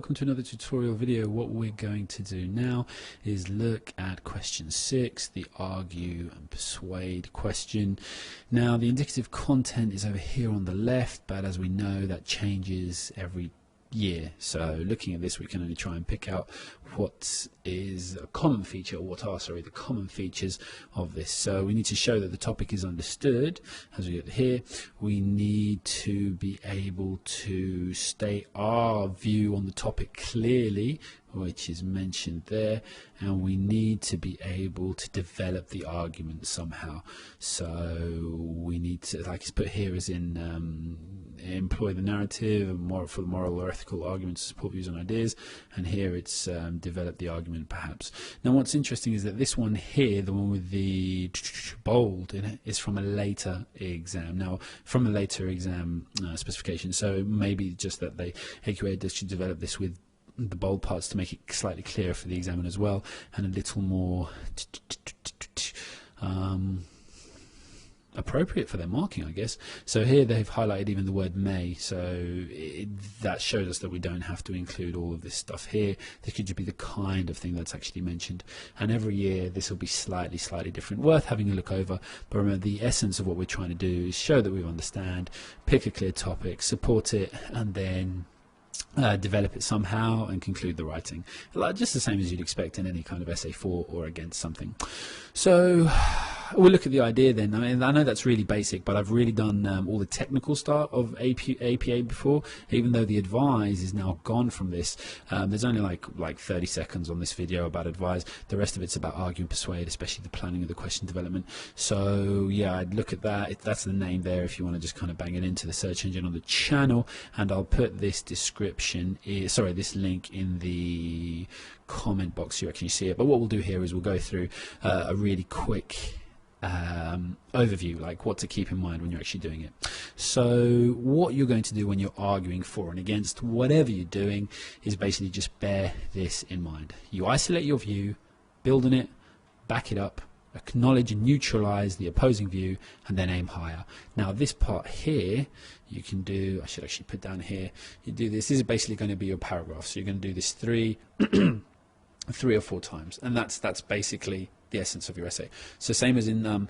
welcome to another tutorial video. What we're going to do now is look at question 6, the argue and persuade question. Now the indicative content is over here on the left, but as we know that changes every year, so looking at this we can only try and pick out what is a common feature, or what are the common features of this. So we need to show that the topic is understood. As we get here, we need to be able to state our view on the topic clearly, which is mentioned there, and we need to be able to develop the argument somehow. So we need to, like it's put here, as in employ the narrative for the moral or ethical arguments to support views and ideas, and here it's develop the argument perhaps. Now what's interesting is that this one here, the one with the bold in it, is from a later exam. Now from a later exam specification, so maybe just that they AQA should develop this with the bold parts to make it slightly clearer for the examiner as well, and a little more appropriate for their marking, I guess. So here they've highlighted even the word may, so that shows us that we don't have to include all of this stuff here. This could just be the kind of thing that's actually mentioned, and every year this will be slightly different, worth having a look over. But remember, the essence of what we're trying to do is show that we understand, pick a clear topic, support it, and then develop it somehow and conclude the writing, like just the same as you'd expect in any kind of essay for or against something. So we'll look at the idea then. I mean, I know that's really basic, but I've really done all the technical stuff of APA before, even though the advise is now gone from this. There's only like 30 seconds on this video about advise. The rest of it's about argue and persuade, especially the planning of the question development. So yeah, I'd look at that. That's the name there if you want to just kind of bang it into the search engine on the channel, and I'll put this this link in the comment box so you actually see it. But what we'll do here is we'll go through a really quick overview, like what to keep in mind when you're actually doing it. So what you're going to do when you're arguing for and against whatever you're doing is basically just bear this in mind. You isolate your view, build on it, back it up, acknowledge and neutralize the opposing view, and then aim higher. Now this part here you can do, I should actually put down here, you do this is basically going to be your paragraph, so you're going to do this three or four times, and that's basically the essence of your essay. So same as in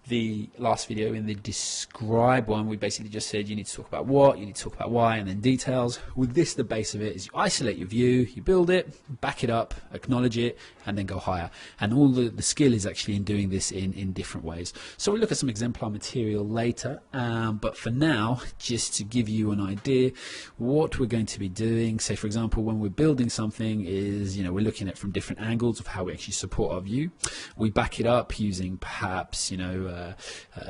the last video, in the describe one, we basically just said you need to talk about what, you need to talk about why, and then details. With this, the base of it is you isolate your view, you build it, back it up, acknowledge it, and then go higher. And all the skill is actually in doing this in different ways. So we'll look at some exemplar material later, but for now, just to give you an idea, what we're going to be doing, say for example, when we're building something is, we're looking at from different angles of how we actually support our view. We back it up using perhaps,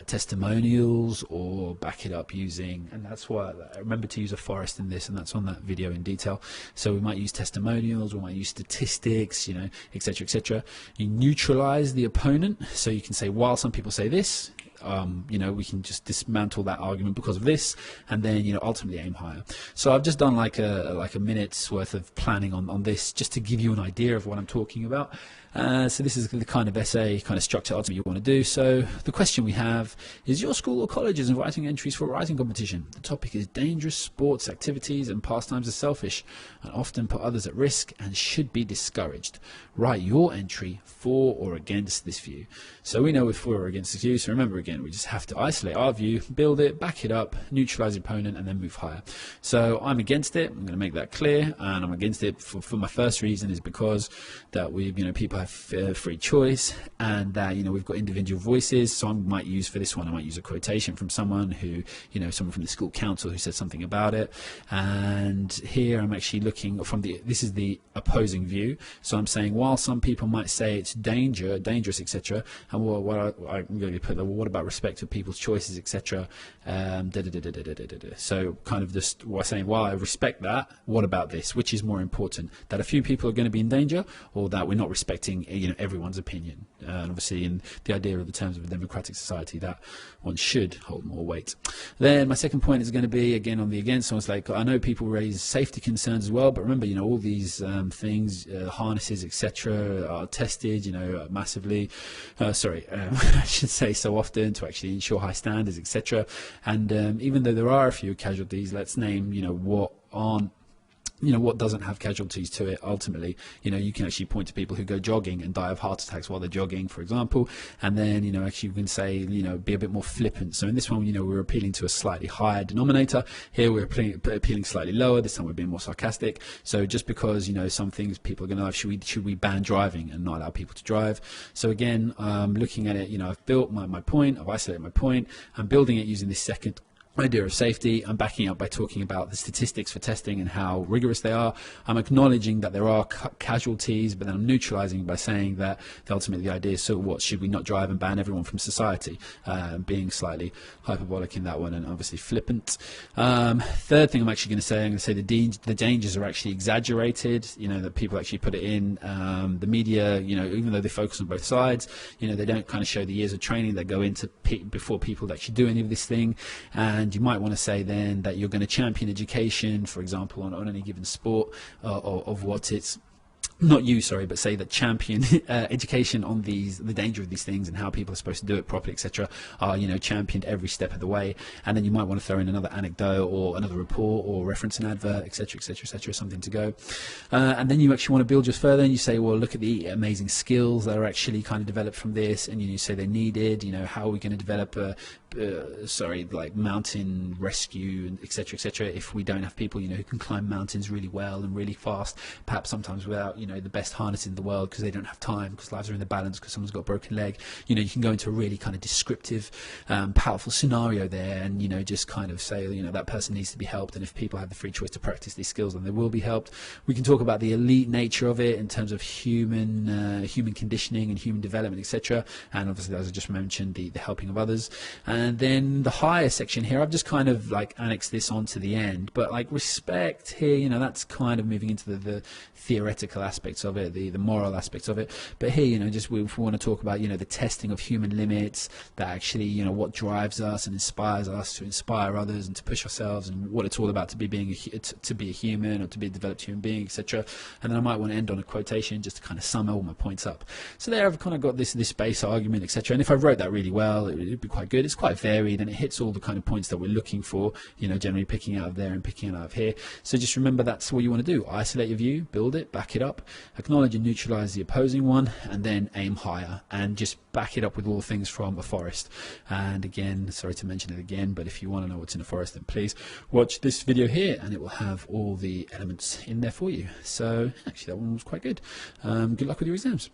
testimonials, or back it up using, and that's why I remember to use a forest in this, and that's on that video in detail. So we might use testimonials, we might use statistics, etc., etc. You neutralize the opponent, so you can say, while some people say this, we can just dismantle that argument because of this, and then ultimately aim higher. So I've just done like a minute's worth of planning on this, just to give you an idea of what I'm talking about. So this is the kind of essay, kind of structure ultimately you want to do. So the question we have is, your school or college is inviting entries for a writing competition. The topic is dangerous sports activities and pastimes are selfish and often put others at risk and should be discouraged. Write your entry for or against this view. So we know with for or against this view, so remember again, we just have to isolate our view, build it, back it up, neutralize the opponent, and then move higher. So I'm against it, I'm going to make that clear, and I'm against it for my first reason is because that people have free choice, and that we've got individual voices. So I might use, for this one, I might use a quotation from someone who, someone from the school council who said something about it. And here I'm actually looking from this is the opposing view. So I'm saying, while some people might say it's dangerous, etc., and I'm going to put what about respect for people's choices, etc. So kind of just saying, while I respect that, what about this? Which is more important, that a few people are going to be in danger, or that we're not respecting everyone's opinion? And obviously in the idea of the terms of a democratic society, that one should hold more weight. Then my second point is going to be again on the against. So it's like, I know people raise safety concerns as well, but remember, all these things, harnesses, etc., are tested, massively. I should say so often, to actually ensure high standards, etc. And even though there are a few casualties, let's name, what aren't what doesn't have casualties to it ultimately. You can actually point to people who go jogging and die of heart attacks while they're jogging, for example, and then actually you can say, be a bit more flippant. So in this one, we're appealing to a slightly higher denominator. Here we're appealing slightly lower. This time we're being more sarcastic. So just because some things people are going to have, should we ban driving and not allow people to drive? So again, looking at it, I've built my point, I've isolated my point, I'm building it using this second idea of safety. I'm backing up by talking about the statistics for testing and how rigorous they are. I'm acknowledging that there are casualties, but then I'm neutralizing by saying that ultimately the idea is, so what, should we not drive and ban everyone from society? Being slightly hyperbolic in that one, and obviously flippant. Third thing I'm actually going to say, the dangers are actually exaggerated, that people actually put it in. The media, even though they focus on both sides, they don't kind of show the years of training that go into before people actually do any of this thing. And you might want to say then that you're going to champion education, for example, on any given sport, of what it's not you, sorry, but say that champion education on the danger of these things and how people are supposed to do it properly, etc., are championed every step of the way. And then you might want to throw in another anecdote or another report or reference an advert, etc., etc., etc., something to go. And then you actually want to build just further, and you say, well, look at the amazing skills that are actually kind of developed from this, and you say they're needed. How are we going to develop like mountain rescue, etc., etc., if we don't have people who can climb mountains really well and really fast, perhaps sometimes without the best harness in the world, because they don't have time, because lives are in the balance, because someone's got a broken leg. You can go into a really kind of descriptive, powerful scenario there, and just kind of say that person needs to be helped, and if people have the free choice to practice these skills, then they will be helped. We can talk about the elite nature of it in terms of human conditioning and human development, etc., and obviously, as I just mentioned, the helping of others. And then the higher section here, I've just kind of like annexed this onto the end, but like respect here, that's kind of moving into the theoretical aspects of it, the moral aspects of it. But here, just if we want to talk about the testing of human limits, that actually what drives us and inspires us to inspire others and to push ourselves, and what it's all about to be a human, or to be a developed human being, etc. And then I might want to end on a quotation just to kind of sum all my points up. So there I've kind of got this base argument, etc. And if I wrote that really well, it'd be quite good. It's quite varied, and it hits all the kind of points that we're looking for, generally picking out of there and picking out of here. So just remember, that's what you want to do. Isolate your view, build it, back it up, acknowledge and neutralize the opposing one, and then aim higher, and just back it up with all things from a forest. And again, sorry to mention it again, but if you want to know what's in a forest, then please watch this video here, and it will have all the elements in there for you. So actually that one was quite good. Good luck with your exams.